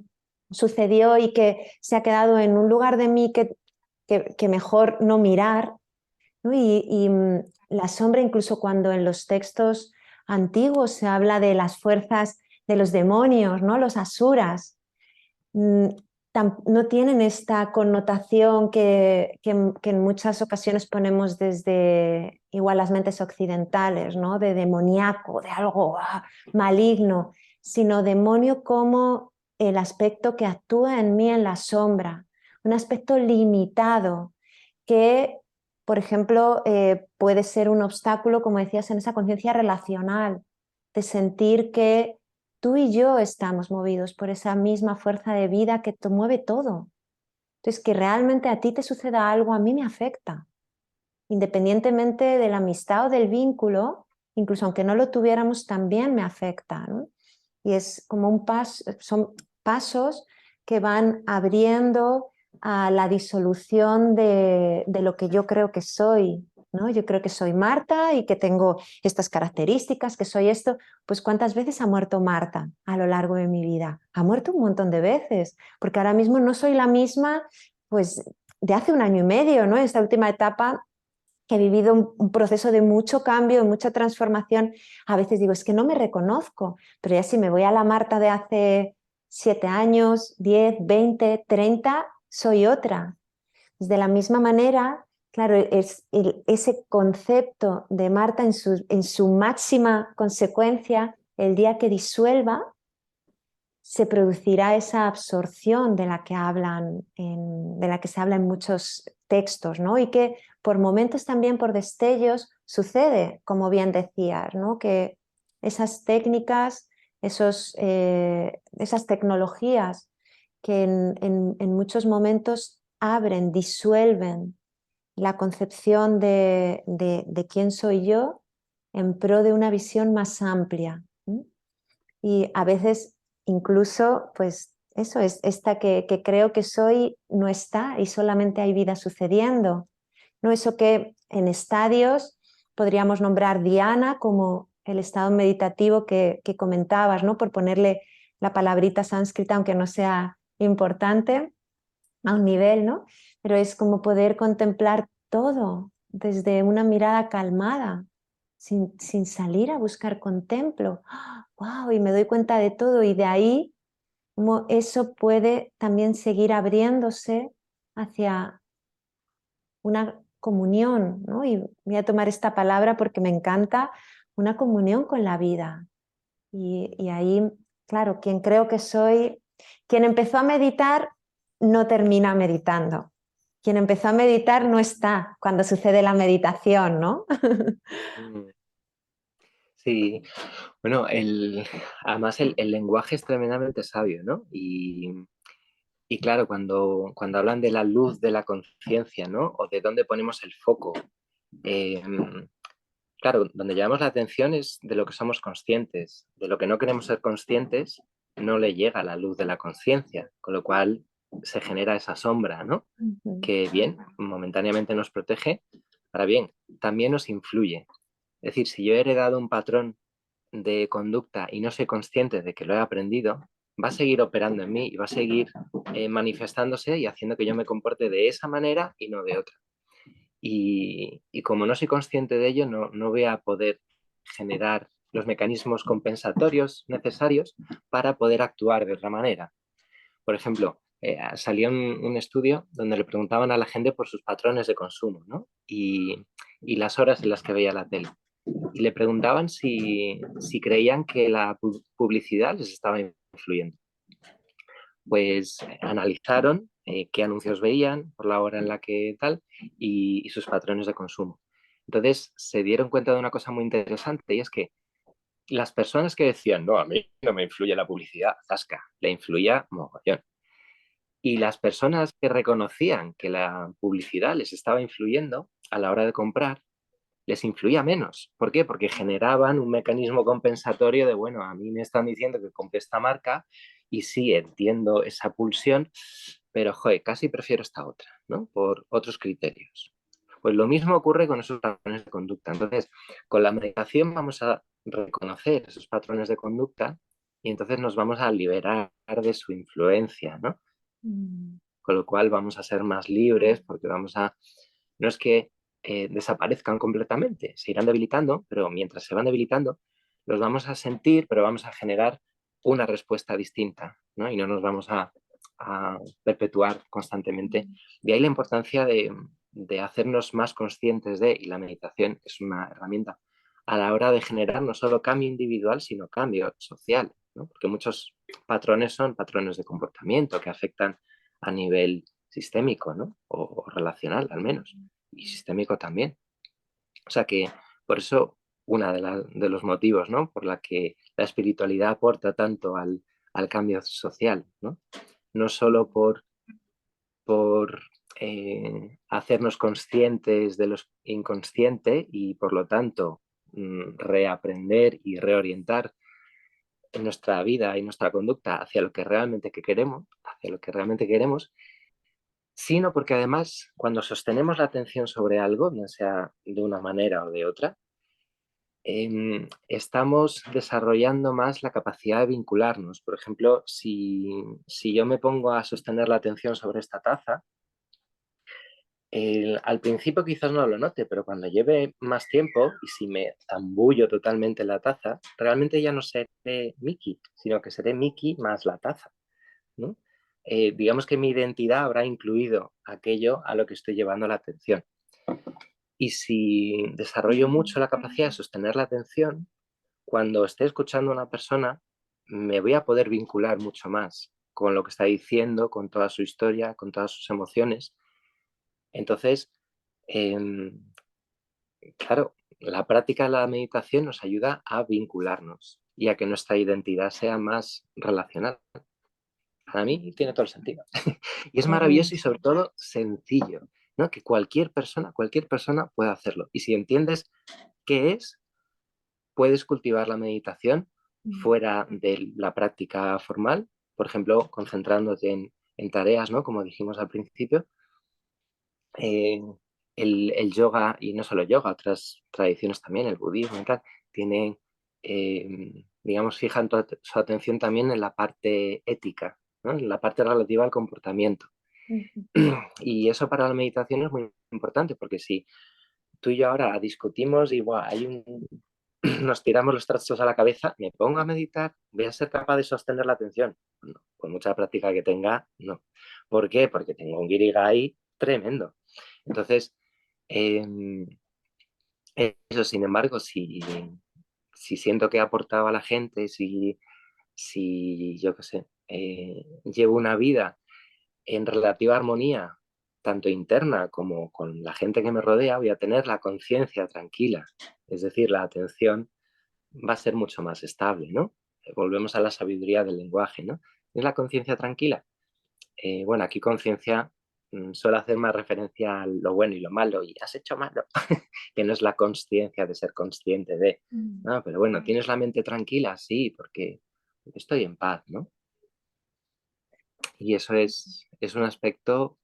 sucedió y que se ha quedado en un lugar de mí que mejor no mirar, ¿no? La sombra, incluso cuando en los textos antiguos se habla de las fuerzas de los demonios, ¿no? Los asuras, mm, no tienen esta connotación que en muchas ocasiones ponemos desde igual las mentes occidentales, ¿no? De demoníaco, de algo maligno, sino demonio como el aspecto que actúa en mí en la sombra, un aspecto limitado que, por ejemplo, puede ser un obstáculo, como decías, en esa conciencia relacional, de sentir que tú y yo estamos movidos por esa misma fuerza de vida que te mueve todo. Entonces, que realmente a ti te suceda algo, a mí me afecta, independientemente de la amistad o del vínculo, incluso aunque no lo tuviéramos, también me afecta, ¿no? Y es como son pasos que van abriendo a la disolución de lo que yo creo que soy, ¿no? Yo creo que soy Marta y que tengo estas características, que soy esto. Pues ¿cuántas veces ha muerto Marta a lo largo de mi vida? Ha muerto un montón de veces, porque ahora mismo no soy la misma, pues de hace un año y medio, ¿no? Esta última etapa que he vivido un proceso de mucho cambio, de mucha transformación. A veces digo, es que no me reconozco, pero ya si me voy a la Marta de hace 7 años, 10, 20, 30, soy otra. Pues de la misma manera, claro, ese concepto de Marta en su máxima consecuencia, el día que disuelva, se producirá esa absorción de la que de la que se habla en muchos textos, ¿no? Y que por momentos también por destellos sucede, como bien decías, ¿no? Que esas técnicas, esas tecnologías que en muchos momentos abren, disuelven la concepción de quién soy yo en pro de una visión más amplia. ¿Sí? Y a veces incluso, pues eso es, esta que creo que soy no está y solamente hay vida sucediendo. No, eso que en estadios podríamos nombrar Dhyana como el estado meditativo que comentabas, ¿no? Por ponerle la palabrita sánscrita, aunque no sea importante, a un nivel, ¿no? Pero es como poder contemplar todo desde una mirada calmada, sin salir a buscar contemplo. ¡Wow! Y me doy cuenta de todo y de ahí como eso puede también seguir abriéndose hacia una comunión, ¿no? Y voy a tomar esta palabra porque me encanta, una comunión con la vida. Y ahí, claro, quien creo que soy, quien empezó a meditar no termina meditando. Quien empezó a meditar no está cuando sucede la meditación, ¿no? Mm, sí, bueno, además el lenguaje es tremendamente sabio, ¿no? Y claro, cuando hablan de la luz de la conciencia, ¿no? O de dónde ponemos el foco, eh, claro, donde llevamos la atención es de lo que somos conscientes, de lo que no queremos ser conscientes, no le llega la luz de la conciencia, con lo cual se genera esa sombra, ¿no? Ujú. Que bien, momentáneamente nos protege, ahora bien, también nos influye. Es decir, si yo he heredado un patrón de conducta y no soy consciente de que lo he aprendido, va a seguir operando en mí y va a seguir manifestándose y haciendo que yo me comporte de esa manera y no de otra. Y como no soy consciente de ello, no voy a poder generar los mecanismos compensatorios necesarios para poder actuar de otra manera. Por ejemplo, salió un estudio donde le preguntaban a la gente por sus patrones de consumo, ¿no? Y las horas en las que veía la tele. Y le preguntaban si creían que la publicidad les estaba influyendo. Pues analizaron qué anuncios veían por la hora en la que tal y sus patrones de consumo. Entonces se dieron cuenta de una cosa muy interesante y es que las personas que decían, no, a mí no me influye la publicidad, zasca, le influía mogollón. Y las personas que reconocían que la publicidad les estaba influyendo a la hora de comprar, les influía menos. ¿Por qué? Porque generaban un mecanismo compensatorio de, bueno, a mí me están diciendo que compre esta marca y sí, entiendo esa pulsión, pero, joder, casi prefiero esta otra, ¿no? Por otros criterios. Pues lo mismo ocurre con esos patrones de conducta. Entonces, con la meditación vamos a reconocer esos patrones de conducta y entonces nos vamos a liberar de su influencia, ¿no? Con lo cual vamos a ser más libres porque no es que desaparezcan completamente, se irán debilitando, pero mientras se van debilitando, los vamos a sentir, pero vamos a generar una respuesta distinta, ¿no? Y no nos vamos a perpetuar constantemente. De ahí la importancia de hacernos más conscientes y la meditación es una herramienta a la hora de generar no solo cambio individual, sino cambio social, ¿no? Porque muchos patrones son patrones de comportamiento que afectan a nivel sistémico, ¿no? O relacional al menos, y sistémico también. O sea que por eso uno de los motivos, ¿no? Por la que la espiritualidad aporta tanto al cambio social, ¿no? No solo por hacernos conscientes de lo inconsciente y por lo tanto reaprender y reorientar en nuestra vida y nuestra conducta hacia lo que realmente queremos, sino porque además cuando sostenemos la atención sobre algo, ya sea de una manera o de otra, estamos desarrollando más la capacidad de vincularnos. Por ejemplo, si yo me pongo a sostener la atención sobre esta taza, al principio quizás no lo note, pero cuando lleve más tiempo y si me zambullo totalmente en la taza, realmente ya no seré Mickey, sino que seré Mickey más la taza, ¿no? Digamos que mi identidad habrá incluido aquello a lo que estoy llevando la atención. Y si desarrollo mucho la capacidad de sostener la atención, cuando esté escuchando a una persona, me voy a poder vincular mucho más con lo que está diciendo, con toda su historia, con todas sus emociones. Entonces, eh, claro, la práctica de la meditación nos ayuda a vincularnos y a que nuestra identidad sea más relacional. Para mí tiene todo el sentido. Y es maravilloso y sobre todo sencillo, ¿no? Que cualquier persona pueda hacerlo. Y si entiendes qué es, puedes cultivar la meditación fuera de la práctica formal, por ejemplo, concentrándote en tareas, ¿no? Como dijimos al principio. Eh, el yoga, y no solo yoga, otras tradiciones también, el budismo y tal, tienen, digamos, fijan su atención también en la parte ética, ¿no? En la parte relativa al comportamiento. Y eso para la meditación es muy importante, porque si tú y yo ahora discutimos y nos tiramos los trastos a la cabeza, me pongo a meditar, voy a ser capaz de sostener la atención. No, por mucha práctica que tenga, no. ¿Por qué? Porque tengo un guirigay tremendo. Entonces, eso, sin embargo, si siento que he aportado a la gente, si yo qué sé, llevo una vida en relativa armonía, tanto interna como con la gente que me rodea, voy a tener la conciencia tranquila. Es decir, la atención va a ser mucho más estable, ¿no? Volvemos a la sabiduría del lenguaje, ¿no? ¿Es la conciencia tranquila? Bueno, aquí conciencia suele hacer más referencia a lo bueno y lo malo, y has hecho malo, que no es la consciencia de ser consciente de, no, pero bueno, ¿tienes la mente tranquila? Sí, porque estoy en paz, ¿no? Y eso es un aspecto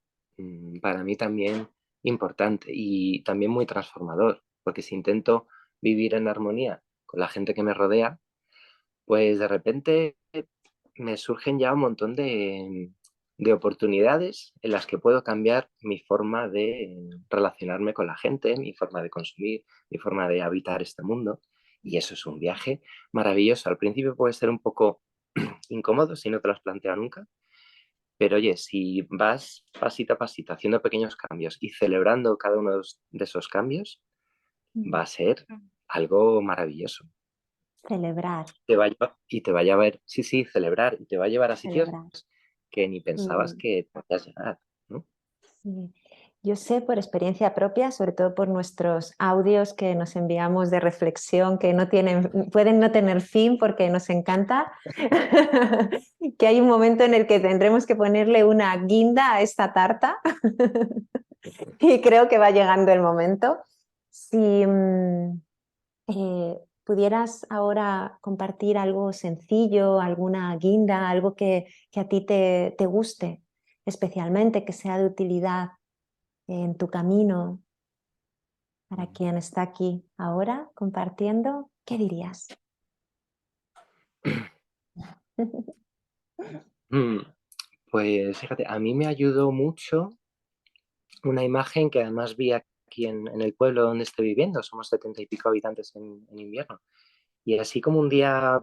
para mí también importante y también muy transformador, porque si intento vivir en armonía con la gente que me rodea, pues de repente me surgen ya un montón de oportunidades en las que puedo cambiar mi forma de relacionarme con la gente, mi forma de consumir, mi forma de habitar este mundo. Y eso es un viaje maravilloso. Al principio puede ser un poco incómodo si no te lo has planteado nunca, pero oye, si vas pasito a pasito haciendo pequeños cambios y celebrando cada uno de esos cambios, va a ser algo maravilloso. Celebrar, Te vaya a ver, sí, sí, celebrar, y te va a llevar a sitios celebrar. que ni pensabas Mm, que podías llegar, ¿no? sí. Yo sé por experiencia propia, sobre todo por nuestros audios que nos enviamos de reflexión, que no tienen, pueden no tener fin porque nos encanta, que hay un momento en el que tendremos que ponerle una guinda a esta tarta y creo que va llegando el momento. Si pudieras ahora compartir algo sencillo, alguna guinda, algo que a ti te guste especialmente, que sea de utilidad en tu camino para quien está aquí ahora compartiendo, ¿qué dirías? Mm, Pues fíjate, a mí me ayudó mucho una imagen que además vi aquí en el pueblo donde estoy viviendo, somos 70 y pico habitantes en invierno, y así como un día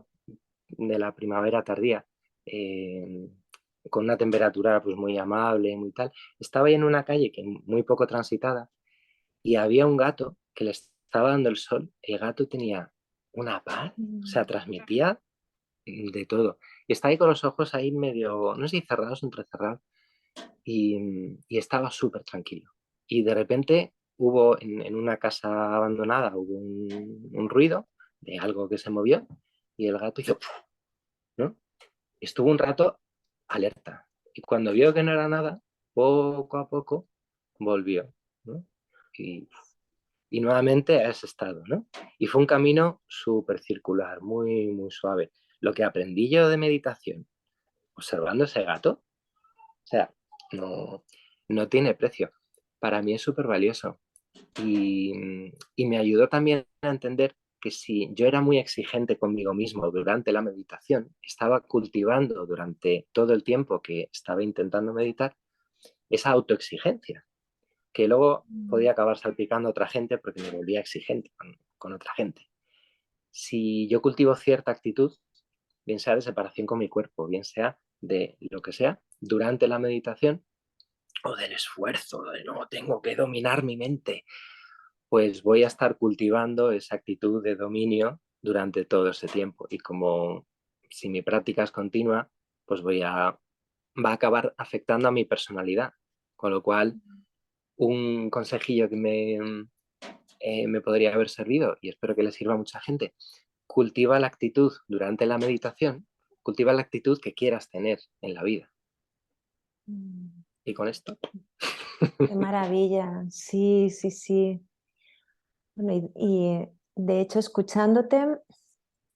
de la primavera tardía, eh, con una temperatura pues muy amable, muy tal, estaba ahí en una calle que muy poco transitada y había un gato que le estaba dando el sol. El gato tenía una paz, o sea, transmitía de todo. Y estaba ahí con los ojos ahí medio, no sé si cerrados o entrecerrados, y estaba súper tranquilo. Y de repente hubo en una casa abandonada, hubo un ruido de algo que se movió y el gato hizo, ¿no? Estuvo un rato alerta. Y cuando vio que no era nada, poco a poco volvió, ¿no? Y, y nuevamente a ese estado, ¿no? Y fue un camino súper circular, muy, muy suave. Lo que aprendí yo de meditación, observando ese gato, o sea, no, no tiene precio. Para mí es súper valioso. Y me ayudó también a entender que si yo era muy exigente conmigo mismo durante la meditación, estaba cultivando durante todo el tiempo que estaba intentando meditar esa autoexigencia, que luego podía acabar salpicando a otra gente porque me volvía exigente con otra gente. Si yo cultivo cierta actitud, bien sea de separación con mi cuerpo, bien sea de lo que sea, durante la meditación, o del esfuerzo, de no, tengo que dominar mi mente, pues voy a estar cultivando esa actitud de dominio durante todo ese tiempo. Y como si mi práctica es continua, pues va a acabar afectando a mi personalidad. Con lo cual, un consejillo que me podría haber servido, y espero que le sirva a mucha gente, cultiva la actitud durante la meditación, cultiva la actitud que quieras tener en la vida. Y con esto. Qué maravilla, sí, sí, sí. Bueno, de hecho, escuchándote,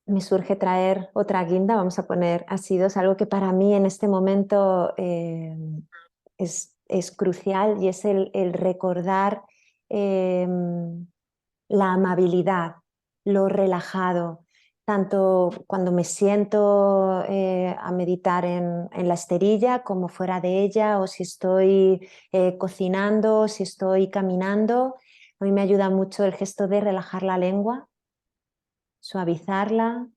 me surge traer otra guinda, vamos a poner así dos, algo que para mí en este momento es crucial y es el recordar eh, la amabilidad, lo relajado, tanto cuando me siento a meditar en la esterilla como fuera de ella, o si estoy cocinando, si estoy caminando. A mí me ayuda mucho el gesto de relajar la lengua, suavizarla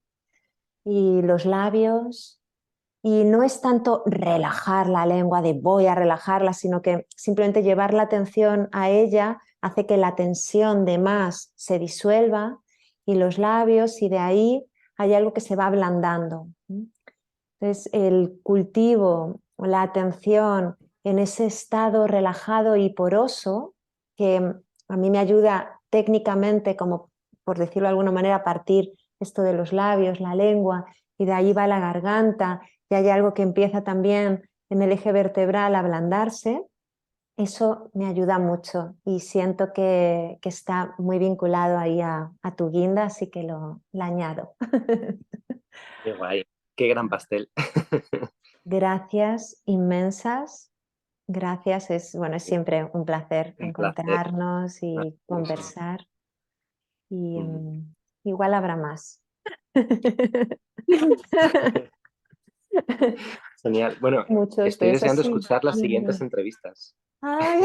y los labios. Y no es tanto relajar la lengua de voy a relajarla, sino que simplemente llevar la atención a ella hace que la tensión de más se disuelva y los labios, y de ahí hay algo que se va ablandando. Entonces, el cultivo, la atención en ese estado relajado y poroso, que a mí me ayuda técnicamente, como por decirlo de alguna manera, a partir esto de los labios, la lengua, y de ahí va la garganta, y hay algo que empieza también en el eje vertebral a ablandarse. Eso me ayuda mucho y siento que está muy vinculado ahí a tu guinda, así que la añado. Qué guay, qué gran pastel. Gracias inmensas. Gracias. Bueno, es siempre un placer Un placer. encontrarnos y Maravilloso. conversar. Y Mm. igual habrá más. Genial. Bueno, Muchos estoy besos, deseando sí. escuchar las Dime, siguientes dime. entrevistas. Ay.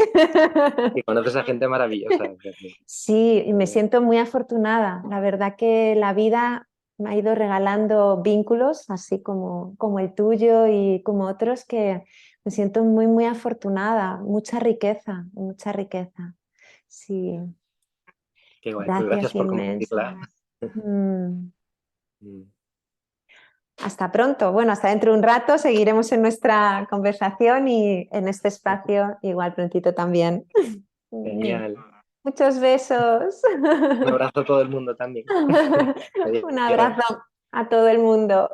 Y conoces a gente maravillosa. O sea Sí, y me siento muy afortunada. La verdad que la vida me ha ido regalando vínculos, así como el tuyo y como otros, que me siento muy, muy afortunada. Mucha riqueza, mucha riqueza. Sí, qué guay. Pues gracias gracias por compartirla. inmensas. Mm. Mm. Hasta pronto. Bueno, hasta dentro de un rato seguiremos en nuestra conversación y en este espacio igual prontito también. Genial. Muchos besos. Un abrazo a todo el mundo también. Un Adiós. abrazo a todo el mundo.